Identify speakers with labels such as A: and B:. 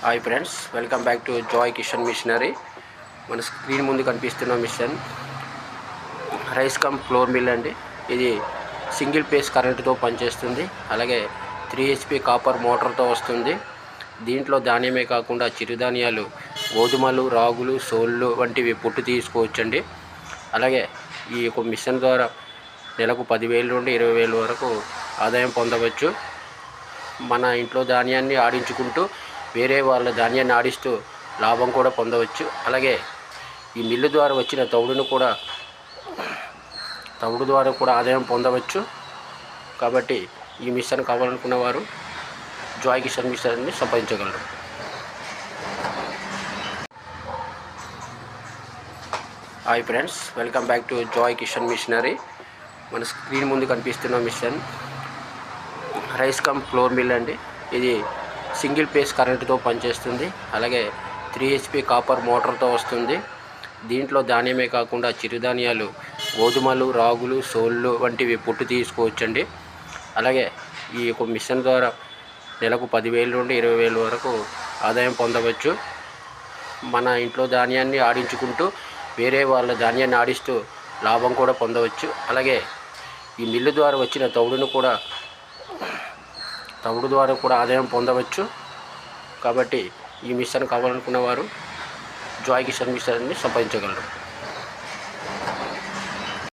A: Hi friends, welcome back to Jai Kisan machinery. మన screen ముందు కనిపిస్తున్న machine rice cum flour mill అండి. ఇది సింగిల్ ఫేజ్ కరెంటుతో పనిచేస్తుంది. అలాగే 3 HP కాపర్ మోటార్తో వస్తుంది. దీంట్లో ధాన్యమే కాకుండా చిరుధాన్యాలు, గోధుమలు, రాగులు, సోళ్ళు వంటివి పొట్టు తీసుకోవచ్చండి. అలాగే ఈ యొక్క మిషన్ ద్వారా నెలకు 10,000 నుండి 20,000 వరకు ఆదాయం పొందవచ్చు. మన ఇంట్లో ధాన్యాన్ని ఆడించుకుంటూ వేరే వాళ్ళ ధాన్యాన్ని ఆడిస్తూ లాభం కూడా పొందవచ్చు. అలాగే ఈ మిల్లు ద్వారా వచ్చిన తవుడు ద్వారా కూడా ఆదాయం పొందవచ్చు. కాబట్టి ఈ మిషన్ కావాలనుకున్న వారు జాయ్ కిషన్ మిషన్ని సంపాదించగలరు. Hi friends, welcome back to Jai Kisan machinery. మన స్క్రీన్ ముందు కనిపిస్తున్న machine rice cum flour mill అండి. ఇది సింగిల్ ఫేజ్ కరెంటుతో పనిచేస్తుంది. అలాగే 3 HP కాపర్ మోటార్తో వస్తుంది. దీంట్లో ధాన్యమే కాకుండా చిరుధాన్యాలు, గోధుమలు, రాగులు, సోళ్ళు వంటివి పొట్టు తీసుకోవచ్చండి. అలాగే ఈ యొక్క మిషన్ ద్వారా నెలకు 10,000 నుండి 20,000 వరకు ఆదాయం పొందవచ్చు. మన ఇంట్లో ధాన్యాన్ని ఆడించుకుంటూ వేరే వాళ్ళ ధాన్యాన్ని ఆడిస్తూ లాభం కూడా పొందవచ్చు. అలాగే ఈ మిల్లు ద్వారా వచ్చిన తవుడు ద్వారా కూడా ఆదాయం పొందవచ్చు. కాబట్టి ఈ మిషన్ కావాలనుకున్న వారు జాయ్ కిషన్ మిషన్ని సంపాదించగలరు.